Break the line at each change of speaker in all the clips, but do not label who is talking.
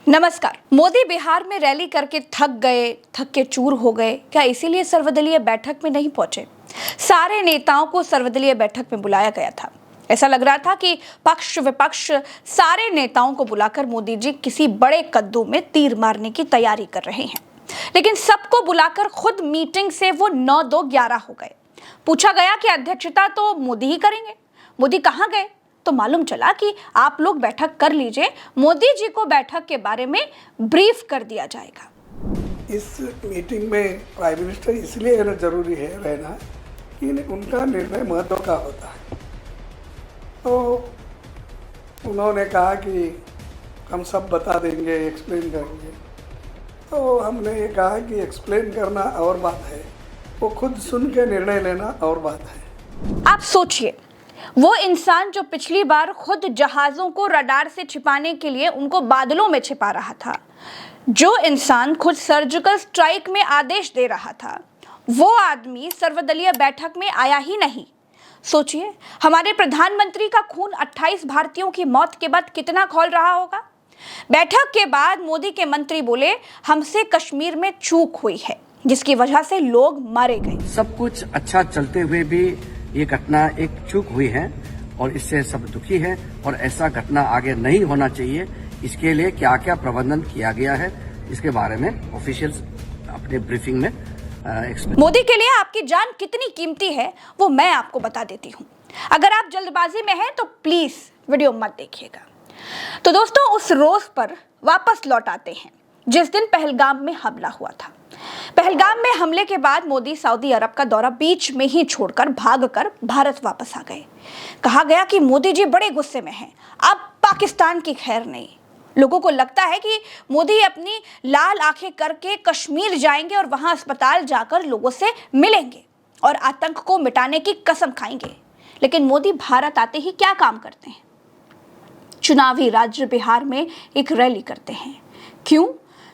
नमस्कार। मोदी बिहार में रैली करके थक के चूर हो गए क्या? इसीलिए सर्वदलीय बैठक में नहीं पहुंचे? सारे नेताओं को सर्वदलीय बैठक में बुलाया गया था। ऐसा लग रहा था कि पक्ष विपक्ष सारे नेताओं को बुलाकर मोदी जी किसी बड़े कद्दू में तीर मारने की तैयारी कर रहे हैं, लेकिन सबको बुलाकर खुद मीटिंग से वो 9-2-11 हो गए। पूछा गया कि अध्यक्षता तो मोदी ही करेंगे। मोदी कहाँ गए? तो मालूम चला कि आप लोग बैठक कर लीजिए, मोदी जी को बैठक के बारे में ब्रीफ कर दिया जाएगा।
इस मीटिंग में प्राइम मिनिस्टर इसलिए रहना जरूरी है कि उनका निर्णय महत्व का होता है। तो उन्होंने कहा कि हम सब बता देंगे, एक्सप्लेन करेंगे। तो हमने ये कहा कि एक्सप्लेन करना और बात है, वो खुद सुन के निर्णय लेना और बात है।
आप सोचिए, वो इंसान जो पिछली बार खुद जहाजों को रडार से छिपाने के लिए उनको बादलों में छिपा रहा था, जो इंसान खुद सर्जिकल स्ट्राइक में आदेश दे रहा था, वो आदमी सर्वदलीय बैठक में आया ही नहीं। सोचिए, हमारे प्रधानमंत्री का खून 28 भारतीयों की मौत के बाद कितना खौल रहा होगा। बैठक के बाद मोदी के मंत्री बोले, हमसे कश्मीर में चूक हुई है जिसकी वजह से लोग मारे गए।
सब कुछ अच्छा चलते हुए भी ये घटना एक चूक हुई है और इससे सब दुखी है और ऐसा घटना आगे नहीं होना चाहिए। इसके लिए क्या क्या प्रबंधन किया गया है इसके बारे में ऑफिशियल्स अपने ब्रीफिंग में
मोदी के लिए आपकी जान कितनी कीमती है वो मैं आपको बता देती हूँ। अगर आप जल्दबाजी में हैं तो प्लीज वीडियो मत देखिएगा। तो दोस्तों, उस रोज पर वापस लौट आते हैं जिस दिन पहलगाम में हमला हुआ था। पहलगाम में हमले के बाद मोदी सऊदी अरब का दौरा बीच में ही छोड़कर भागकर भारत वापस आ गए। कहा गया कि मोदी जी बड़े गुस्से में हैं, अब पाकिस्तान की खैर नहीं। लोगों को लगता है कि मोदी अपनी लाल आंखें करके कश्मीर जाएंगे और वहां अस्पताल जाकर लोगों से मिलेंगे और आतंक को मिटाने की कसम खाएंगे। लेकिन मोदी भारत आते ही क्या काम करते हैं? चुनावी राज्य बिहार में एक रैली करते हैं। क्यों?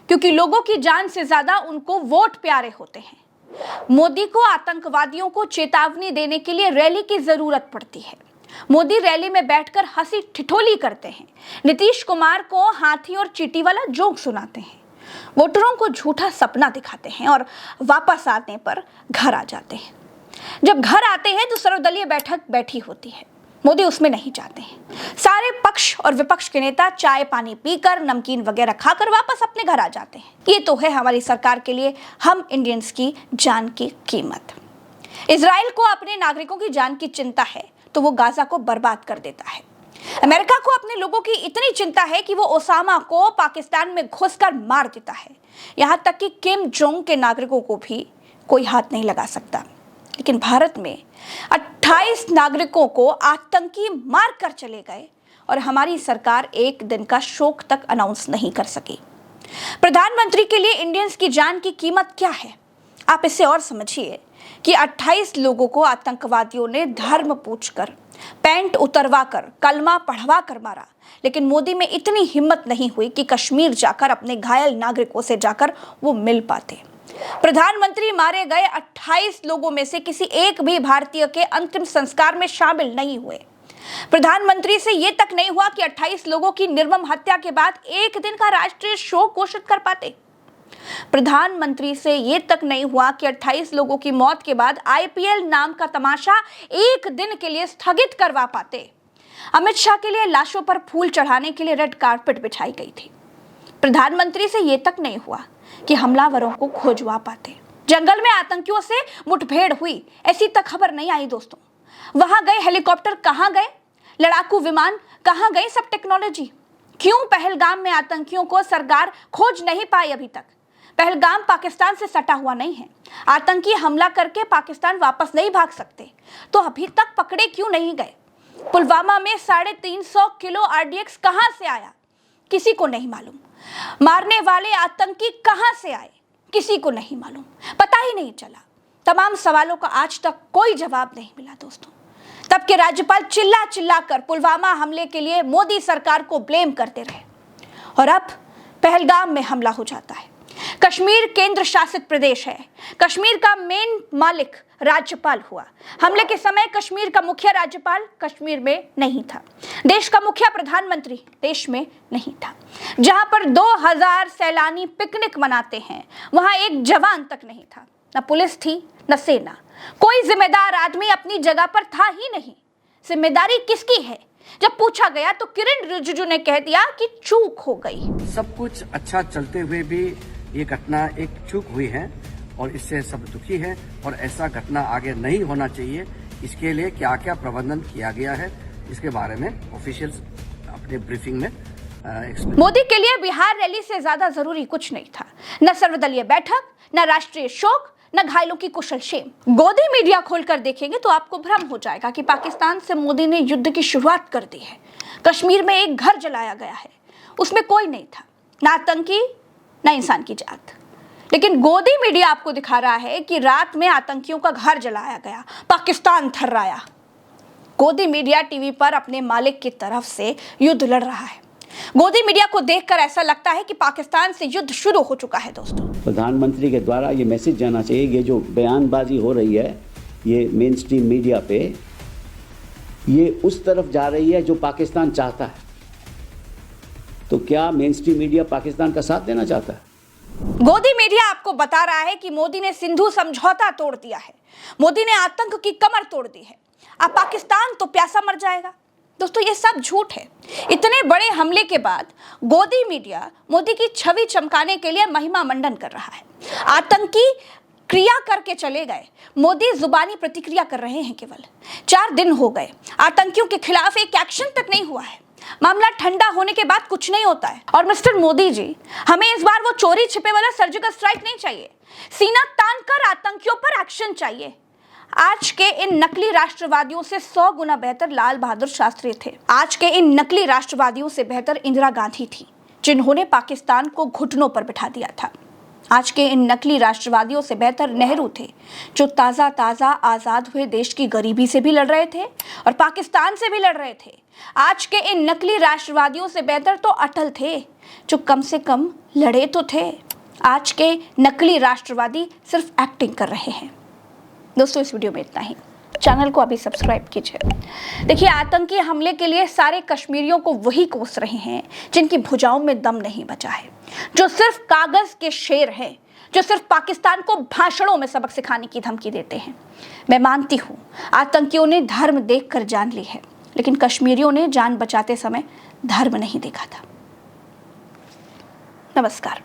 क्योंकि लोगों की जान से ज्यादा उनको वोट प्यारे होते हैं। मोदी को आतंकवादियों को चेतावनी देने के लिए रैली की जरूरत पड़ती है। मोदी रैली में बैठकर हंसी ठिठोली करते हैं, नीतीश कुमार को हाथी और चींटी वाला जोक सुनाते हैं, वोटरों को झूठा सपना दिखाते हैं और वापस आने पर घर आ जाते हैं। जब घर आते हैं तो सर्वदलीय बैठक बैठी होती है, मोदी उसमें नहीं जाते हैं। सारे पक्ष और विपक्ष के नेता चाय पानी पीकर, नमकीन वगैरह खाकर वापस अपने घर आ जाते हैं। ये तो है हमारी सरकार के लिए हम इंडियंस की जान की कीमत। इजराइल को अपने नागरिकों की जान की चिंता है तो वो गाजा को बर्बाद कर देता है। अमेरिका को अपने लोगों की इतनी चिंता है कि वो ओसामा को पाकिस्तान में घुसकर मार देता है। यहाँ तक कि किम जोंग के नागरिकों को भी कोई हाथ नहीं लगा सकता। लेकिन भारत में 28 नागरिकों को आतंकी मार कर चले गए और हमारी सरकार एक दिन का शोक तक अनाउंस नहीं कर सकी। प्रधानमंत्री के लिए इंडियंस की जान की कीमत क्या है? आप इसे और समझिए कि 28 लोगों को आतंकवादियों ने धर्म पूछकर, पैंट उतरवाकर, कलमा पढ़वाकर मारा, लेकिन मोदी में इतनी हिम्मत नहीं हुई कि कश्मीर जाकर अपने घायल नागरिकों से जाकर वो मिल पाते। प्रधानमंत्री मारे गए 28 लोगों में से किसी एक भी भारतीय के अंतिम संस्कार में शामिल नहीं हुए। प्रधानमंत्री से यह तक नहीं हुआ कि 28 लोगों की निर्मम हत्या के बाद एक दिन का राष्ट्रीय शोक घोषित कर पाते। प्रधानमंत्री से यह तक नहीं हुआ कि 28 लोगों की मौत के बाद आईपीएल नाम का तमाशा एक दिन के लिए स्थगित करवा पाते। अमित शाह के लिए लाशों पर फूल चढ़ाने के लिए रेड कारपेट बिछाई गई थी। प्रधानमंत्री से यह तक नहीं हुआ कि हमलावरों को खोजवा पाते। जंगल में आतंकियों से मुठभेड़ हुई, ऐसी तक खबर नहीं आई दोस्तों। वहां गए हेलीकॉप्टर कहां गए? लड़ाकू विमान कहां गए? सब टेक्नोलॉजी। क्यों पहलगाम में आतंकियों को सरकार खोज नहीं पाई अभी तक? पहलगाम पाकिस्तान से सटा हुआ नहीं है। आतंकी हमला करके पाकिस्तान वापस नहीं भाग सकते, तो अभी तक पकड़े क्यों नहीं गए? पुलवामा में 350 किलो आरडीएक्स कहां से आया? किसी को नहीं मालूम। मारने वाले आतंकी कहां से आए? किसी को नहीं मालूम, पता ही नहीं चला। तमाम सवालों का आज तक कोई जवाब नहीं मिला दोस्तों। तब के राज्यपाल चिल्ला चिल्ला कर पुलवामा हमले के लिए मोदी सरकार को ब्लेम करते रहे और अब पहलगाम में हमला हो जाता है। कश्मीर केंद्र शासित प्रदेश है। कश्मीर का मेन मालिक राज्यपाल हुआ। हमले के समय कश्मीर का मुखिया राज्यपाल कश्मीर में नहीं था। देश का मुखिया प्रधानमंत्री देश में नहीं था। जहां पर 2000 सैलानी पिकनिक मनाते हैं, वहां एक जवान तक नहीं था। न पुलिस थी, न सेना। कोई जिम्मेदार आदमी अपनी जगह पर था ही नहीं। जिम्मेदारी किसकी है? जब पूछा गया तो किरण रिजिजू ने कह दिया कि चूक हो गई।
सब कुछ अच्छा चलते हुए भी ये घटना एक चूक हुई है और इससे सब दुखी है और ऐसा घटना आगे नहीं होना चाहिए। इसके लिए क्या क्या प्रबंधन किया गया है, इसके बारे में ऑफिशियल्स अपने ब्रीफिंग में एक्सप्लेन।
मोदी के लिए बिहार रैली से ज्यादा जरूरी कुछ नहीं था। न सर्वदलीय बैठक, न राष्ट्रीय शोक, न घायलों की कुशल क्षेम। गोदी मीडिया खोलकर देखेंगे तो आपको भ्रम हो जाएगा कि पाकिस्तान से मोदी ने युद्ध की शुरुआत कर दी है। कश्मीर में एक घर जलाया गया है, उसमें कोई नहीं था, ना आतंकी ना इंसान की जात। लेकिन गोदी मीडिया आपको दिखा रहा है कि रात में आतंकियों का घर जलाया गया, पाकिस्तान थर्राया। गोदी मीडिया टीवी पर अपने मालिक की तरफ से युद्ध लड़ रहा है। गोदी मीडिया को देखकर ऐसा लगता है कि पाकिस्तान से युद्ध शुरू हो चुका है। दोस्तों,
प्रधानमंत्री के द्वारा ये मैसेज जाना चाहिए। ये जो बयानबाजी हो रही है ये मेन स्ट्रीम मीडिया पे, ये उस तरफ जा रही है जो पाकिस्तान चाहता है। तो क्या मेन स्ट्रीम मीडिया पाकिस्तान का साथ देना चाहता है?
गोदी मीडिया आपको बता रहा है कि मोदी ने सिंधु समझौता तोड़ दिया है, मोदी ने आतंक की कमर तोड़ दी है, अब पाकिस्तान तो प्यासा मर जाएगा। दोस्तों, ये सब झूठ है। इतने बड़े हमले के बाद गोदी मीडिया मोदी की छवि चमकाने के लिए महिमा मंडन कर रहा है। आतंकी क्रिया करके चले गए, मोदी जुबानी प्रतिक्रिया कर रहे हैं। केवल 4 दिन हो गए, आतंकियों के खिलाफ एक एक्शन तक नहीं हुआ है। मामला ठंडा होने के बाद कुछ नहीं होता है। और मिस्टर मोदी जी, हमें इस बार वो चोरी छिपे वाला सर्जिकल स्ट्राइक नहीं चाहिए, सीना तान कर आतंकियों पर एक्शन चाहिए। आज के इन नकली राष्ट्रवादियों से 100 गुना बेहतर लाल बहादुर शास्त्री थे। आज के इन नकली राष्ट्रवादियों से बेहतर इंदिरा गांधी थी, जिन्होंने पाकिस्तान को घुटनों पर बिठा दिया था। आज के इन नकली राष्ट्रवादियों से बेहतर नेहरू थे, जो ताज़ा ताज़ा आज़ाद हुए देश की गरीबी से भी लड़ रहे थे और पाकिस्तान से भी लड़ रहे थे। आज के इन नकली राष्ट्रवादियों से बेहतर तो अटल थे, जो कम से कम लड़े तो थे। आज के नकली राष्ट्रवादी सिर्फ एक्टिंग कर रहे हैं। दोस्तों, इस वीडियो में इतना ही। चैनल को अभी सब्सक्राइब कीजिए। देखिए, आतंकी हमले के लिए सारे कश्मीरियों को वही कोस रहे हैं जिनकी भुजाओं में दम नहीं बचा है, जो सिर्फ कागज के शेर हैं, जो सिर्फ पाकिस्तान को भाषणों में सबक सिखाने की धमकी देते हैं। मैं मानती हूँ आतंकियों ने धर्म देखकर जान ली है, लेकिन कश्मीरियों ने जान बचाते समय धर्म नहीं देखा था। नमस्कार।